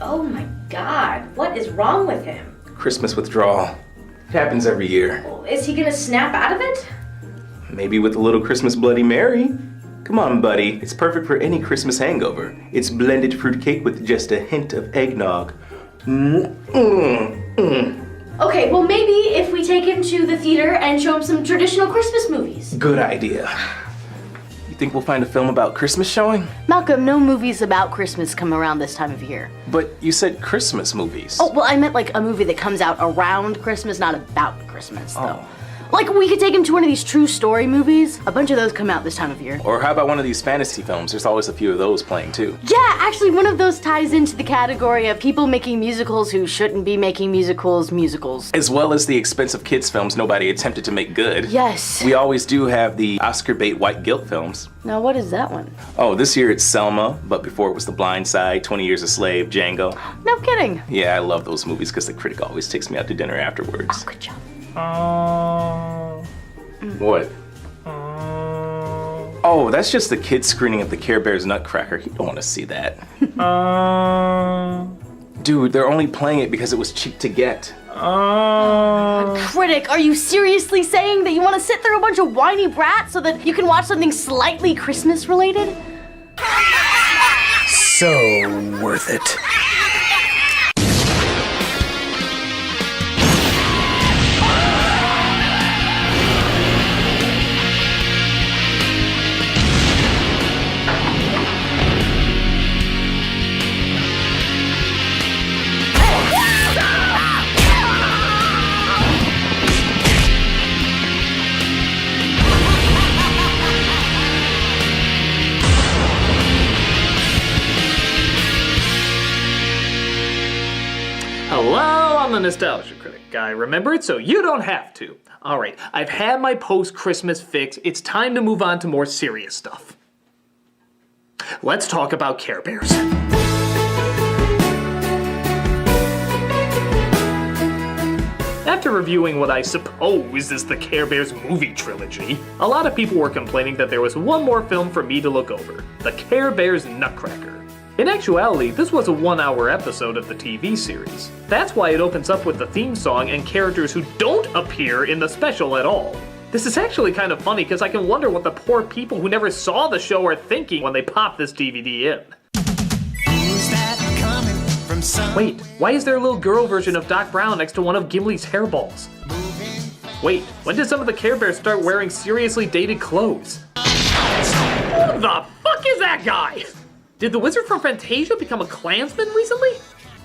Oh my God, what is wrong with him? Christmas withdrawal. It happens every year. Is he gonna snap out of it? Maybe with a little Christmas Bloody Mary. Come on, buddy. It's perfect for any Christmas hangover. It's blended fruit cake with just a hint of eggnog. Okay, well maybe if we take him to the theater and show him some traditional Christmas movies. Good idea. You think we'll find a film about Christmas showing? Malcolm, no movies about Christmas come around this time of year. But you said Christmas movies. Oh, well, I meant like a movie that comes out around Christmas, not about Christmas, though. Oh. Like, we could take him to one of these true story movies. A bunch of those come out this time of year. Or how about one of these fantasy films? There's always a few of those playing too. Yeah, actually, one of those ties into the category of people making musicals who shouldn't be making musicals. As well as the expensive kids films nobody attempted to make good. Yes. We always do have the Oscar bait white guilt films. Now, what is that one? Oh, this year it's Selma, but before it was The Blind Side, 20 Years a Slave, Django. No kidding. Yeah, I love those movies because the critic always takes me out to dinner afterwards. Oh, good job. What? Oh, that's just the kids screening of the Care Bear's Nutcracker. You don't want to see that. Dude, they're only playing it because it was cheap to get. Critic, are you seriously saying that you want to sit through a bunch of whiny brats so that you can watch something slightly Christmas related? So worth it. Hello, I'm the Nostalgia Critic guy. Remember it so you don't have to. Alright, I've had my post-Christmas fix. It's time to move on to more serious stuff. Let's talk about Care Bears. After reviewing what I suppose is the Care Bears movie trilogy, a lot of people were complaining that there was one more film for me to look over, the Care Bear's Nutcracker. In actuality, this was a 1-hour episode of the TV series. That's why it opens up with the theme song and characters who don't appear in the special at all. This is actually kind of funny because I can wonder what the poor people who never saw the show are thinking when they pop this DVD in. Who's that coming from some Wait, why is there a little girl version of Doc Brown next to one of Gimli's hairballs? Wait, when did some of the Care Bears start wearing seriously dated clothes? Who the fuck is that guy? Did the wizard from Fantasia become a Klansman recently?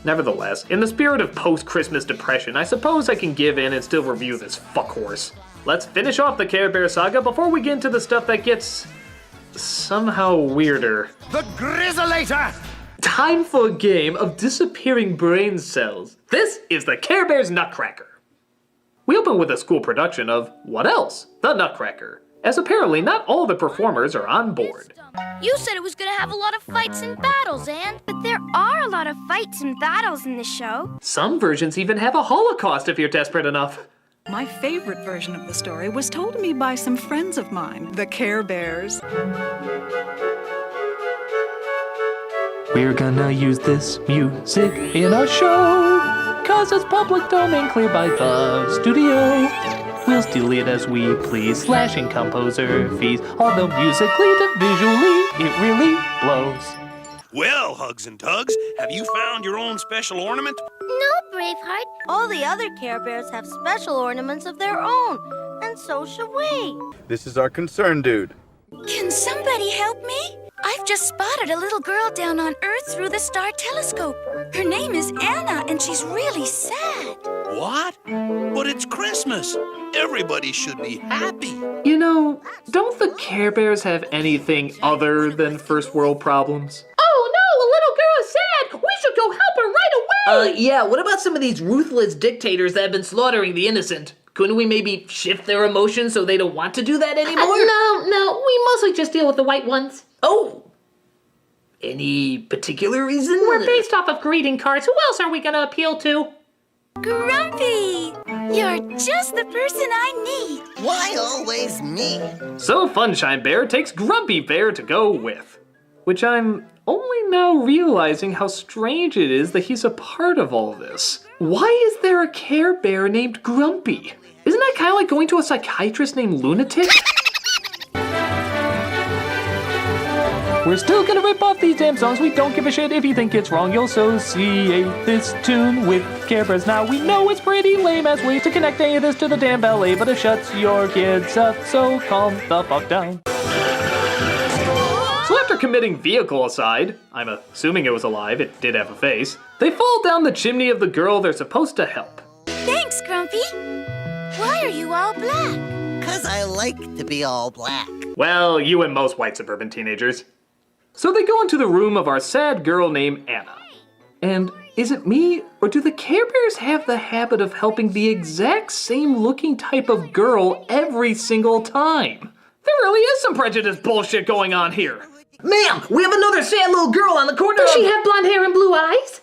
Nevertheless, in the spirit of post-Christmas depression, I suppose I can give in and still review this fuckhorse. Let's finish off the Care Bear saga before we get into the stuff that gets somehow weirder. The Grizzlator! Time for a game of disappearing brain cells. This is the Care Bear's Nutcracker. We open with a school production of what else? The Nutcracker, as apparently not all the performers are on board. You said it was gonna have a lot of fights and battles, Anne. But there are a lot of fights and battles in the show. Some versions even have a Holocaust if you're desperate enough. My favorite version of the story was told to me by some friends of mine, the Care Bears. We're gonna use this music in our show, 'cause it's public domain cleared by the studio. We'll steal it as we please, slashing composer fees, although musically to visually, it really blows. Well, Hugs and Tugs, have you found your own special ornament? No, Braveheart. All the other Care Bears have special ornaments of their own, and so should we. This is our concern, dude. Can somebody help me? I've just spotted a little girl down on Earth through the star telescope. Her name is Anna, and she's really sad. What? But it's Christmas. Everybody should be happy. You know, don't the Care Bears have anything other than first world problems? Oh no, a little girl is sad! We should go help her right away! Yeah, what about some of these ruthless dictators that have been slaughtering the innocent? Couldn't we maybe shift their emotions so they don't want to do that anymore? No, we mostly just deal with the white ones. Oh! Any particular reason? We're based off of greeting cards. Who else are we gonna appeal to? Grumpy! You're just the person I need. Why always me? So Funshine Bear takes Grumpy Bear to go with. which I'm only now realizing how strange it is that he's a part of all this. Why is there a Care Bear named Grumpy? Isn't that kind of like going to a psychiatrist named Lunatic? We're still gonna rip off these damn songs. We don't give a shit if you think it's wrong. You'll associate this tune with Care Bears. Now we know it's pretty lame as ways to connect any of this to the damn ballet, but it shuts your kids up, so calm the fuck down. So after committing vehicle aside, I'm assuming it was alive, it did have a face, they fall down the chimney of the girl they're supposed to help. Thanks, Grumpy. Why are you all black? 'Cause I like to be all black. Well, you and most white suburban teenagers. So they go into the room of our sad girl named Anna. And is it me, or do the Care Bears have the habit of helping the exact same looking type of girl every single time? There really is some prejudice bullshit going on here. Ma'am, we have another sad little girl on the corner. Does she have blonde hair and blue eyes?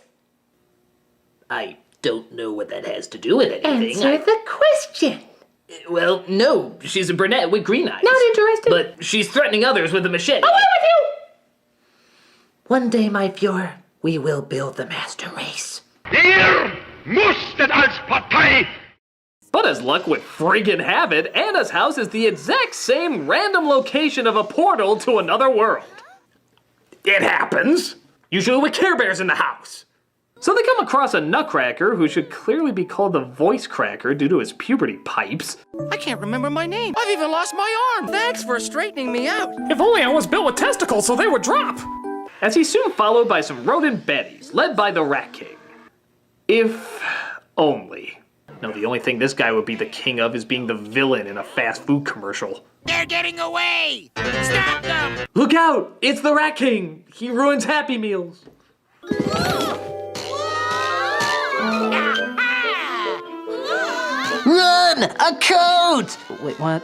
I don't know what that has to do with anything. Answer the question. Well, no, she's a brunette with green eyes. Not interested. But she's threatening others with a machete. I want with you! One day, my Fuhrer, we will build the master race. Ihr musstet als Partei. But as luck would friggin' have it, Anna's house is the exact same random location of a portal to another world. It happens. Usually with Care Bears in the house. So they come across a nutcracker who should clearly be called the voice cracker due to his puberty pipes. I can't remember my name. I've even lost my arm. Thanks for straightening me out. If only I was built with testicles so they would drop. As he's soon followed by some rodent baddies, led by the Rat King. If only. No, the only thing this guy would be the king of is being the villain in a fast food commercial. They're getting away. Stop them. Look out! It's the Rat King! He ruins Happy Meals. Run! A coat! Wait, what?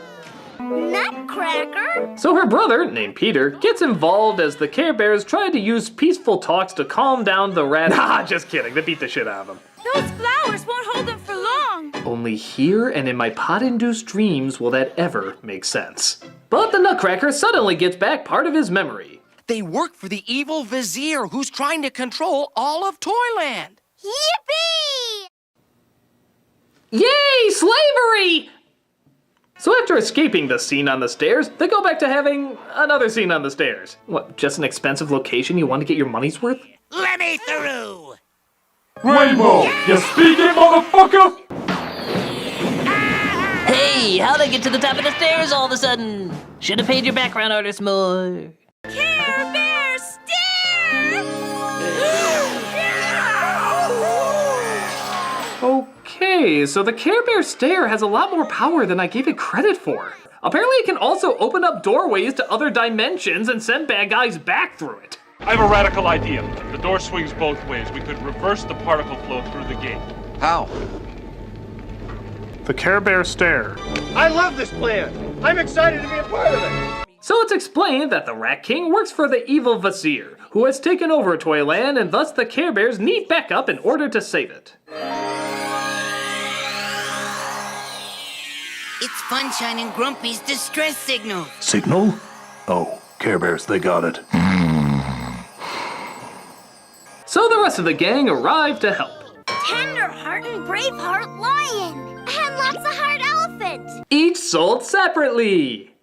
Nutcracker? So her brother, named Peter, gets involved as the Care Bears try to use peaceful talks to calm down the rat. Nah, just kidding. They beat the shit out of him. Those flowers won't hold them for long. Only here and in my pot-induced dreams will that ever make sense. But the Nutcracker suddenly gets back part of his memory. They work for the evil vizier who's trying to control all of Toyland. Yippee! Yay, slavery! So after escaping the scene on the stairs, they go back to having another scene on the stairs. What, just an expensive location you want to get your money's worth? Let me through. Rainbow, you speaking, motherfucker? Hey, how'd I get to the top of the stairs all of a sudden? Should have paid your background artist more. Care Bear stare! Okay, so the Care Bear stare has a lot more power than I gave it credit for. Apparently it can also open up doorways to other dimensions and send bad guys back through it. I have a radical idea. The door swings both ways. We could reverse the particle flow through the gate. How? The Care Bear stare. I love this plan. I'm excited to be a part of it. So it's explained that the Rat King works for the evil Vizier, who has taken over Toyland, and thus the Care Bears need backup in order to save it. It's Funshine and Grumpy's distress signal. Signal? Oh, Care Bears, they got it. So the rest of the gang arrive to help. Tenderheart and Braveheart lion. And lots of heart elephant. Each sold separately.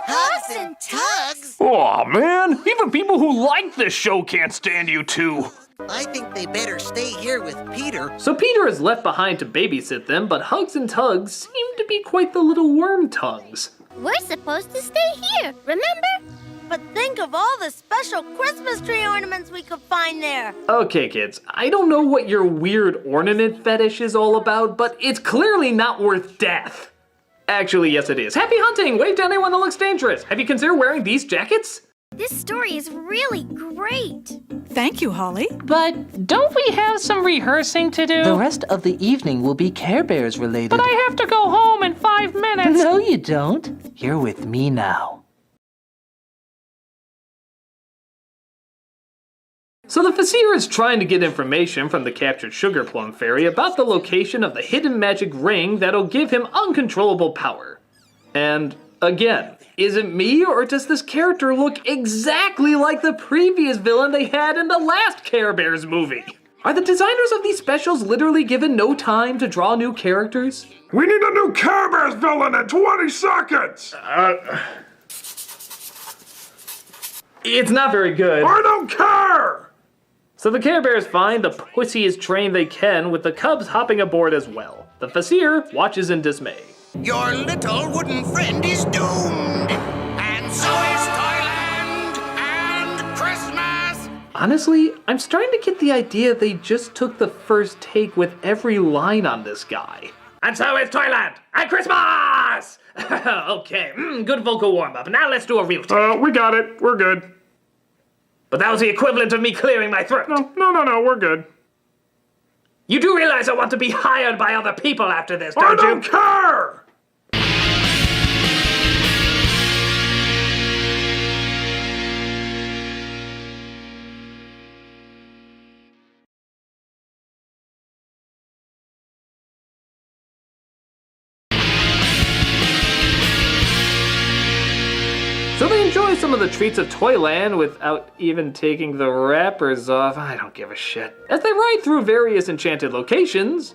Hugs and tugs? Aw, man. Even people who like this show can't stand you two. I think they better stay here with Peter. So Peter is left behind to babysit them, but Hugs and Tugs seem to be quite the little worm tongues. We're supposed to stay here, remember? But think of all the special Christmas tree ornaments we could find there. Okay, kids, I don't know what your weird ornament fetish is all about, but it's clearly not worth death. Actually, yes it is. Happy hunting! Wave to anyone that looks dangerous. Have you considered wearing these jackets? This story is really great. Thank you, Holly. But don't we have some rehearsing to do? The rest of the evening will be Care Bears related. But I have to go home in 5 minutes. No, you don't. You're with me now. So the Vizier is trying to get information from the captured Sugar Plum Fairy about the location of the hidden magic ring that'll give him uncontrollable power. And Again, is it me, or does this character look exactly like the previous villain they had in the last Care Bears movie? Are the designers of these specials literally given no time to draw new characters? We need a new Care Bears villain in 20 seconds! It's not very good. I don't care! So the Care Bears find the pussiest train they can, with the Cubs hopping aboard as well. The Vizier watches in dismay. Your little wooden friend is doomed. And so is Thailand and Christmas. Honestly, I'm starting to get the idea they just took the first take with every line on this guy. And so is Thailand and Christmas! Okay, good vocal warm-up. Now let's do a real take. We got it. We're good. But that was the equivalent of me clearing my throat. No, we're good. You do realize I want to be hired by other people after this, don't you? I don't care! So they enjoy some of the treats of Toyland without even taking the wrappers off. I don't give a shit. As they ride through various enchanted locations,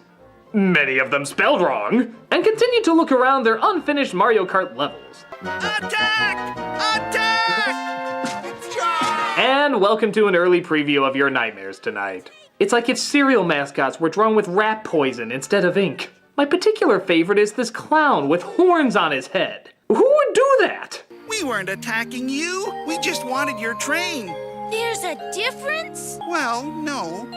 many of them spelled wrong, and continue to look around their unfinished Mario Kart levels. Attack! Attack! And welcome to an early preview of your nightmares tonight. It's like if cereal mascots were drawn with rat poison instead of ink. My particular favorite is this clown with horns on his head. Who would do that? We weren't attacking you. We just wanted your train. There's a difference? Well, no.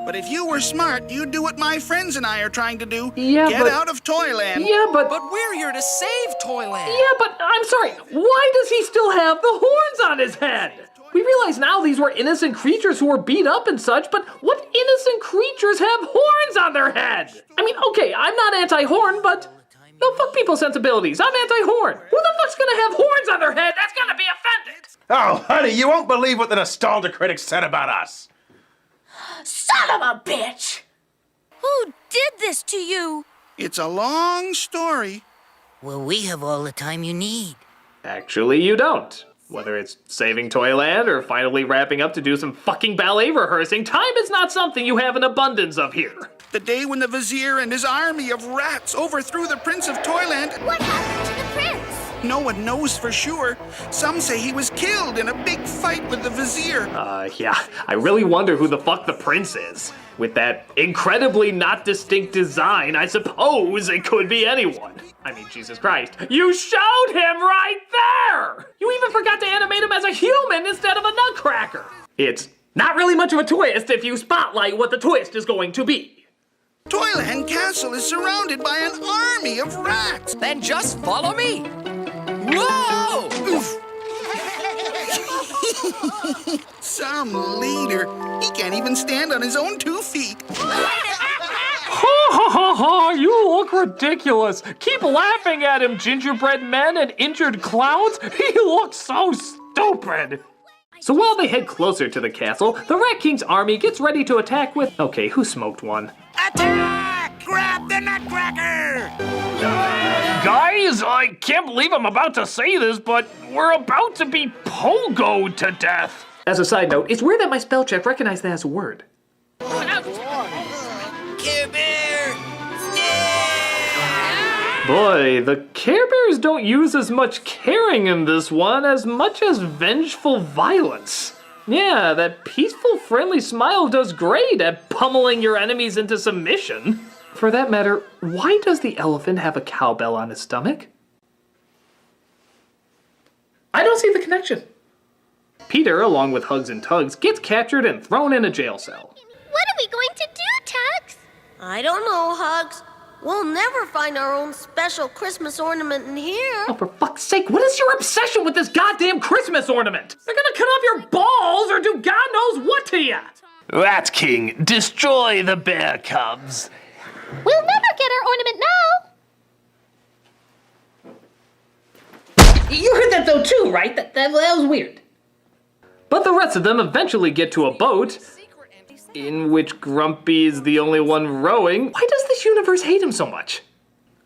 But if you were smart, you'd do what my friends and I are trying to do. Yeah, Get out of Toyland. Yeah, but we're here to save Toyland. Yeah, but I'm sorry. Why does he still have the horns on his head? We realize now these were innocent creatures who were beat up and such, but what innocent creatures have horns on their head? I mean, okay, I'm not anti-horn, but no, fuck people's sensibilities. I'm anti-horn. Who the fuck's gonna have horns on their head? That's gonna be offended. Oh, honey, you won't believe what the nostalgia critics said about us. Son of a bitch! Who did this to you? It's a long story. Well, we have all the time you need. Actually, you don't. Whether it's saving Toyland or finally wrapping up to do some fucking ballet rehearsing, time is not something you have an abundance of here. The day when the Vizier and his army of rats overthrew the Prince of Toyland. What happened to the prince? No one knows for sure. Some say he was killed in a big fight with the Vizier. Yeah, I really wonder who the fuck the prince is. With that incredibly not distinct design, I suppose it could be anyone. I mean, Jesus Christ. You showed him right there! You even forgot to animate him as a human instead of a nutcracker. It's not really much of a twist if you spotlight what the twist is going to be. Toyland Castle is surrounded by an army of rats. Then just follow me. Whoa! Some leader. He can't even stand on his own 2 feet. Ha ha ha ha! You look ridiculous. Keep laughing at him, gingerbread men and injured clowns. He looks so stupid. So while they head closer to the castle, the Rat King's army gets ready to attack with... Okay, who smoked one? Attack! Grab the nutcracker! Guys, I can't believe I'm about to say this, but we're about to be pogoed to death. As a side note, it's weird that my spell check recognized that as a word. Care Bear! Boy, the Care Bears don't use as much caring in this one as much as vengeful violence. Yeah, that peaceful, friendly smile does great at pummeling your enemies into submission. For that matter, why does the elephant have a cowbell on his stomach? I don't see the connection. Peter, along with Hugs and Tugs, gets captured and thrown in a jail cell. What are we going to do, Tugs? I don't know, Hugs. We'll never find our own special Christmas ornament in here. Oh, for fuck's sake, what is your obsession with this goddamn Christmas ornament? They're gonna cut off your balls or do God knows what to you. Rat King, destroy the bear cubs. We'll never get our ornament now. You heard that though too, right? That was weird. But the rest of them eventually get to a boat, in which Grumpy is the only one rowing. Why does this universe hate him so much?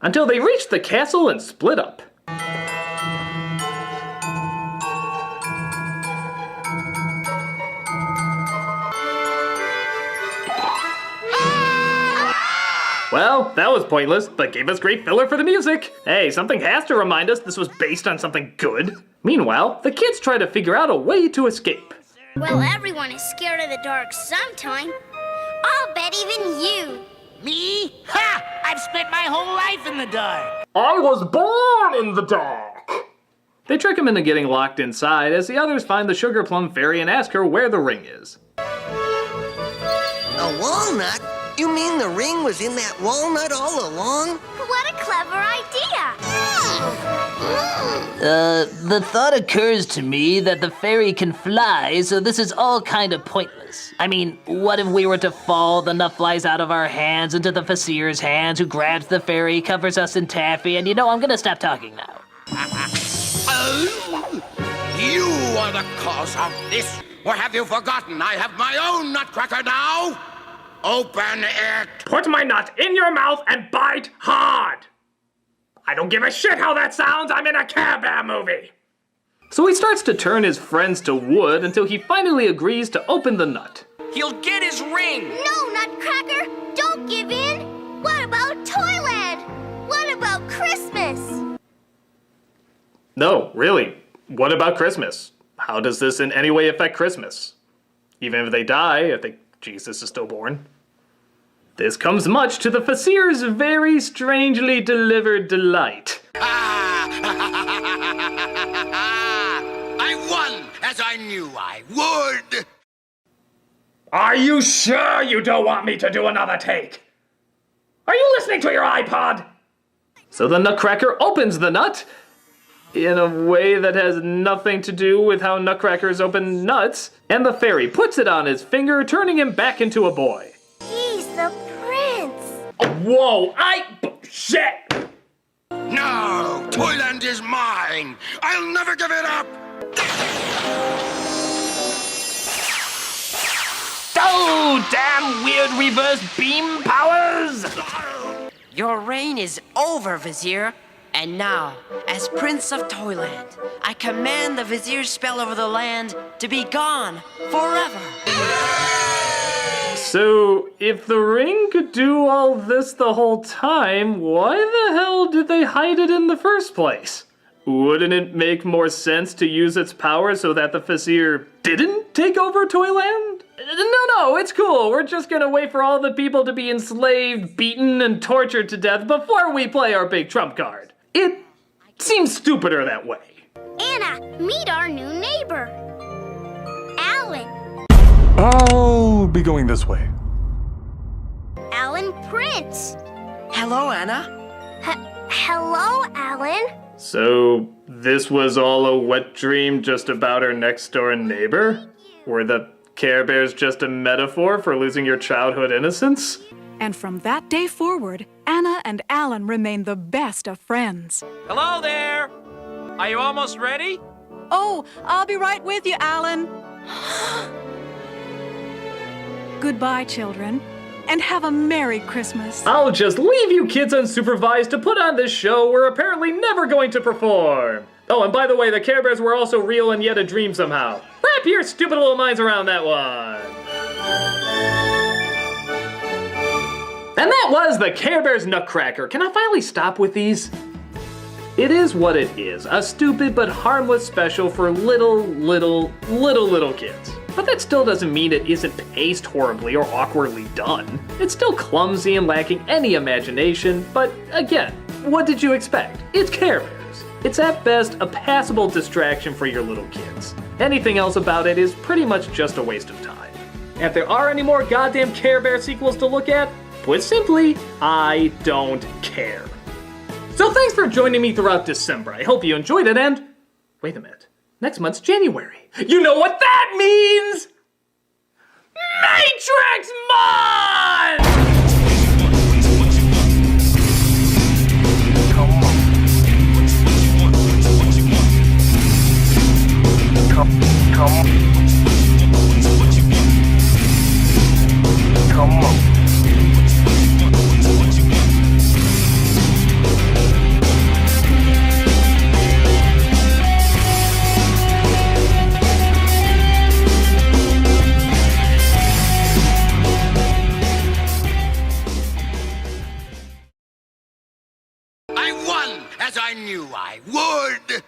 Until they reach the castle and split up. Well, that was pointless, but gave us great filler for the music. Hey, something has to remind us this was based on something good. Meanwhile, the kids try to figure out a way to escape. Well, everyone is scared of the dark sometime. I'll bet even you. Me? Ha! I've spent my whole life in the dark. I was born in the dark. They trick him into getting locked inside as the others find the Sugar Plum Fairy and ask her where the ring is. A walnut? You mean the ring was in that walnut all along? What a clever idea! The thought occurs to me that the fairy can fly, so this is all kind of pointless. I mean, what if we were to fall, the nut flies out of our hands into the Fasir's hands, who grabs the fairy, covers us in taffy, and I'm gonna stop talking now. You are the cause of this. Or have you forgotten I have my own nutcracker now? Open it! Put my nut in your mouth and bite hard! I don't give a shit how that sounds, I'm in a Care Bear movie! So he starts to turn his friends to wood until he finally agrees to open the nut. He'll get his ring! No, Nutcracker! Don't give in! What about Toyland? What about Christmas? No, really, what about Christmas? How does this in any way affect Christmas? Even if they die, I think Jesus is still born. This comes much to the Fasir's very strangely delivered delight. I won, as I knew I would. Are you sure you don't want me to do another take? Are you listening to your iPod? So the Nutcracker opens the nut in a way that has nothing to do with how Nutcrackers open nuts, and the fairy puts it on his finger, turning him back into a boy. He's the prince. Whoa, shit! No, Toyland is mine. I'll never give it up. Oh, damn weird reverse beam powers! Your reign is over, Vizier. And now, as Prince of Toyland, I command the Vizier's spell over the land to be gone forever. So, if the ring could do all this the whole time, why the hell did they hide it in the first place? Wouldn't it make more sense to use its power so that the Fasir didn't take over Toyland? No, it's cool. We're just gonna wait for all the people to be enslaved, beaten, and tortured to death before we play our big trump card. It seems stupider that way. Anna, meet our new neighbor, Alan. I'll be going this way. Alan Prince. Hello, Anna. Hello, Alan. So, this was all a wet dream just about our next door neighbor? Were the Care Bears just a metaphor for losing your childhood innocence? And from that day forward, Anna and Alan remained the best of friends. Hello there! Are you almost ready? Oh, I'll be right with you, Alan. Goodbye, children, and have a Merry Christmas. I'll just leave you kids unsupervised to put on this show we're apparently never going to perform. Oh, and by the way, the Care Bears were also real and yet a dream somehow. Wrap your stupid little minds around that one. And that was the Care Bears Nutcracker. Can I finally stop with these? It is what it is, a stupid but harmless special for little kids. But that still doesn't mean it isn't paced horribly or awkwardly done. It's still clumsy and lacking any imagination, but again, what did you expect? It's Care Bears. It's at best a passable distraction for your little kids. Anything else about it is pretty much just a waste of time. And if there are any more goddamn Care Bear sequels to look at, put simply, I don't care. So thanks for joining me throughout December. I hope you enjoyed it, and wait a minute. Next month's January. You know what that means? Matrix Month! Come on. I won, as I knew I would.